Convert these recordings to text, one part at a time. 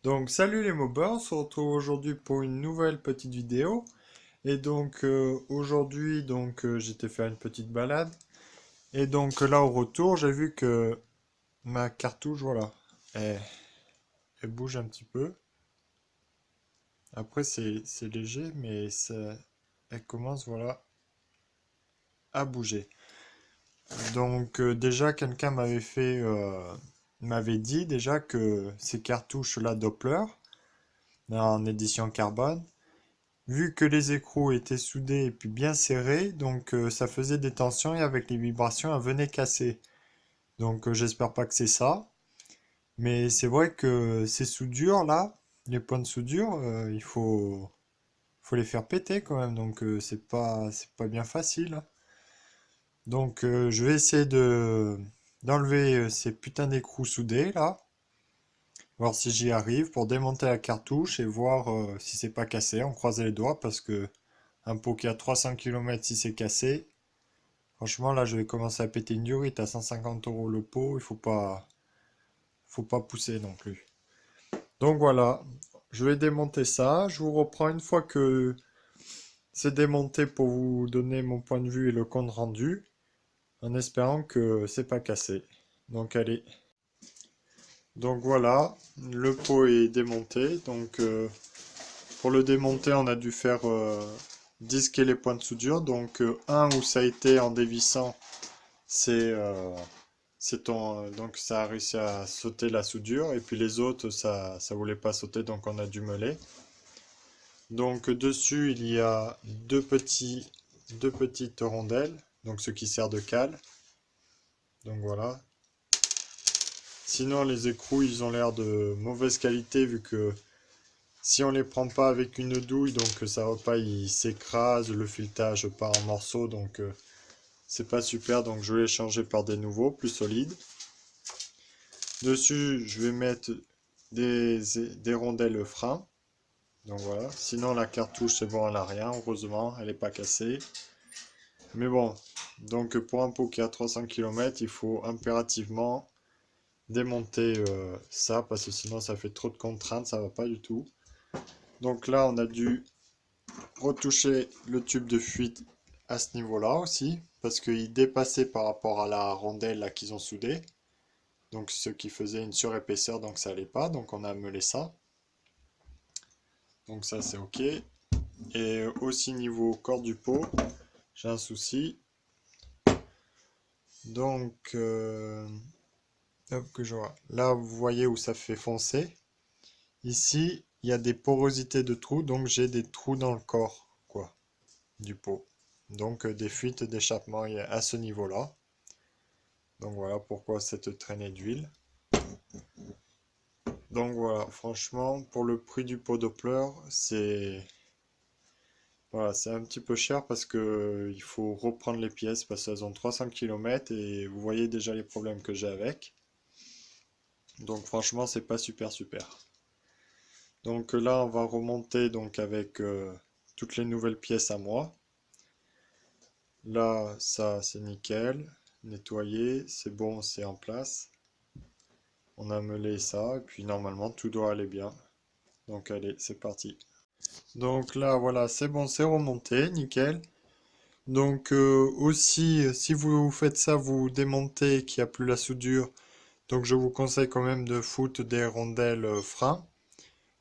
Donc salut les mobbers, on se retrouve aujourd'hui pour une nouvelle petite vidéo. Et donc aujourd'hui j'étais faire une petite balade. Et donc là au retour j'ai vu que ma cartouche voilà, elle, elle bouge un petit peu. Après c'est léger mais elle commence voilà à bouger. Donc déjà quelqu'un m'avait dit déjà que ces cartouches là Doppler en édition carbone. Vu que les écrous étaient soudés et puis bien serrés, donc ça faisait des tensions et avec les vibrations, elles venaient casser. Donc j'espère pas que c'est ça. Mais c'est vrai que ces soudures là, les points de soudure, faut les faire péter quand même. Donc c'est pas bien facile. Donc je vais essayer d'enlever ces putains d'écrous soudés là, voir si j'y arrive pour démonter la cartouche et voir si c'est pas cassé. On croise les doigts parce que un pot qui a 300 km si c'est cassé. Franchement, là, je vais commencer à péter une durite à 150 euros le pot. Faut pas pousser non plus. Donc voilà, je vais démonter ça. Je vous reprends une fois que c'est démonté pour vous donner mon point de vue et le compte rendu, en espérant que c'est pas cassé. Donc allez. Donc voilà, le pot est démonté. Donc pour le démonter, on a dû faire disquer les points de soudure. Donc un où ça a été en dévissant, c'est donc ça a réussi à sauter la soudure et puis les autres ça voulait pas sauter donc on a dû meuler. Donc dessus il y a deux petites rondelles donc ce qui sert de cale. Donc voilà. Sinon les écrous ils ont l'air de mauvaise qualité vu que si on les prend pas avec une douille donc ça va pas, ils s'écrasent, le filetage part en morceaux donc c'est pas super donc je vais les changer par des nouveaux plus solides. Dessus, je vais mettre des rondelles frein. Donc voilà. Sinon, la cartouche, c'est bon, elle n'a rien. Heureusement, elle n'est pas cassée. Mais bon, donc pour un pot qui a 300 km, il faut impérativement démonter ça parce que sinon, ça fait trop de contraintes, ça va pas du tout. Donc là, on a dû retoucher le tube de fuite à ce niveau-là aussi parce qu'il dépassait par rapport à la rondelle là qu'ils ont soudée. Donc ce qui faisait une surépaisseur, donc ça allait pas. Donc on a meulé ça. Donc ça c'est ok. Et aussi niveau corps du pot, j'ai un souci. Donc hop, que je vois. Là vous voyez où ça fait foncer. Ici il y a des porosités de trous, donc j'ai des trous dans le corps quoi du pot. Donc des fuites d'échappement à ce niveau-là. Donc voilà pourquoi cette traînée d'huile. Donc voilà, franchement, pour le prix du pot Doppler, c'est voilà, c'est un petit peu cher parce que il faut reprendre les pièces parce qu'elles ont 300 km et vous voyez déjà les problèmes que j'ai avec. Donc franchement, c'est pas super super. Donc là, on va remonter donc avec toutes les nouvelles pièces à moi. Là, ça c'est nickel, nettoyé, c'est bon, c'est en place. On a meulé ça et puis normalement tout doit aller bien. Donc allez, c'est parti. Donc là, voilà, c'est bon, c'est remonté, nickel. Donc aussi, si vous faites ça, vous démontez qu'il n'y a plus la soudure. Donc je vous conseille quand même de foutre des rondelles frein.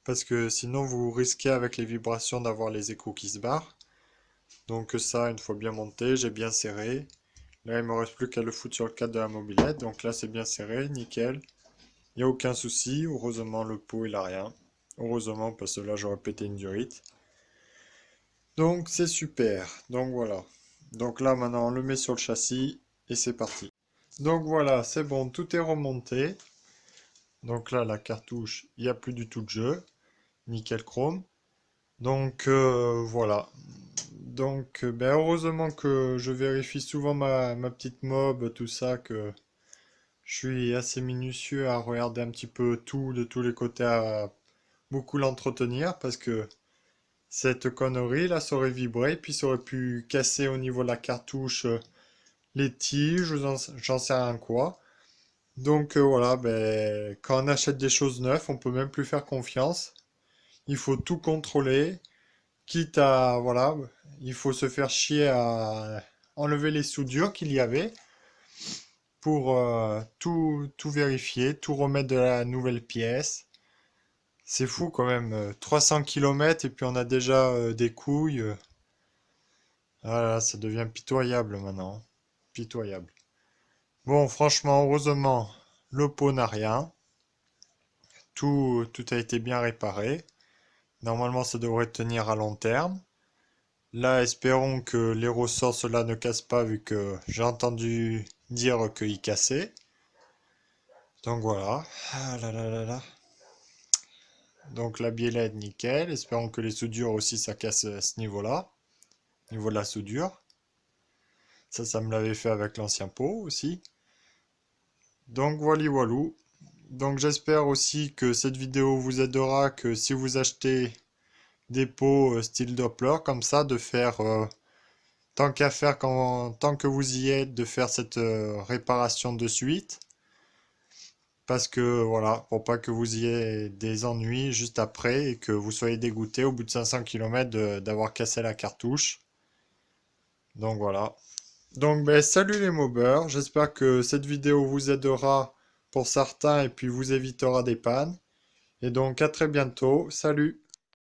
Parce que sinon vous risquez avec les vibrations d'avoir les écrous qui se barrent. Donc ça, une fois bien monté, j'ai bien serré. Là, il me reste plus qu'à le foutre sur le cadre de la mobilette. Donc là, c'est bien serré, nickel. Il n'y a aucun souci. Heureusement, le pot, il a rien. Heureusement, parce que là, j'aurais pété une durite. Donc c'est super. Donc voilà. Donc là maintenant on le met sur le châssis et c'est parti. Donc voilà, c'est bon, tout est remonté. Donc là la cartouche, il n'y a plus du tout de jeu. Nickel chrome. Donc voilà. Donc ben, heureusement que je vérifie souvent ma petite mob, tout ça, que je suis assez minutieux à regarder un petit peu tout de tous les côtés, à beaucoup l'entretenir parce que cette connerie là, ça aurait vibré, puis ça aurait pu casser au niveau de la cartouche les tiges, j'en sais rien quoi. Donc voilà, ben, quand on achète des choses neuves, on peut même plus faire confiance. Il faut tout contrôler, quitte à, voilà, il faut se faire chier à enlever les soudures qu'il y avait pour tout vérifier, tout remettre de la nouvelle pièce. C'est fou quand même, 300 km et puis on a déjà des couilles. Ah là, ça devient pitoyable maintenant. Pitoyable. Bon, franchement, heureusement, le pot n'a rien. Tout a été bien réparé. Normalement, ça devrait tenir à long terme. Là, espérons que les ressorts, cela ne casse pas vu que j'ai entendu dire qu'il cassait. Donc voilà. Ah là là là là. Donc la biellette, nickel. Espérons que les soudures aussi, ça casse à ce niveau-là. Niveau de la soudure. Ça me l'avait fait avec l'ancien pot aussi. Donc voilà, voilou. Donc j'espère aussi que cette vidéo vous aidera, que si vous achetez des pots style Doppler, comme ça, de faire, tant qu'à faire, tant que vous y êtes, de faire cette réparation de suite. Parce que voilà, pour pas que vous ayez des ennuis juste après et que vous soyez dégoûté au bout de 500 km d'avoir cassé la cartouche. Donc voilà. Donc ben, salut les mobbers, j'espère que cette vidéo vous aidera pour certains et puis vous évitera des pannes. Et donc à très bientôt, salut!